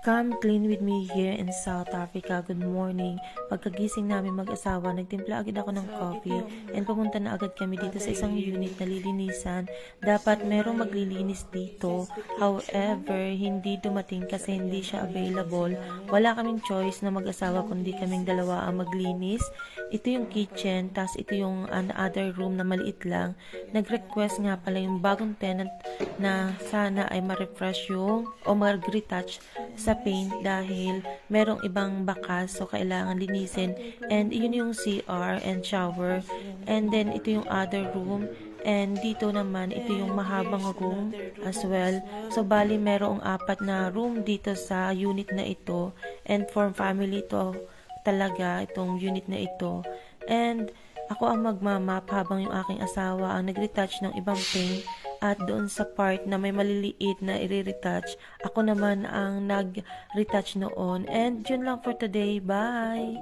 Come clean with me here in South Africa. Good morning. Pagkagising namin mag-asawa, nagtimpla agad ako ng coffee and pumunta na agad kami dito sa isang unit na lilinisan. Dapat merong maglilinis dito. However, hindi dumating kasi hindi siya available. Wala kaming choice na mag-asawa kundi kaming dalawa ang maglinis. Ito yung kitchen, tas ito yung another room na maliit lang. Nag-request nga pala yung bagong tenant na sana ay ma-refresh yung o mag-retouch sa paint dahil merong ibang bakas, so kailangan linisin. And yun yung CR and shower, and then ito yung other room, and dito naman ito yung mahabang room as well. So bali merong 4 na room dito sa unit na ito, and for family to talaga itong unit na ito. And ako ang magmamap habang yung aking asawa ang nag-retouch ng ibang paint. At doon sa part na may maliliit na i-retouch, ako naman ang nag-retouch noon. And yun lang for today. Bye!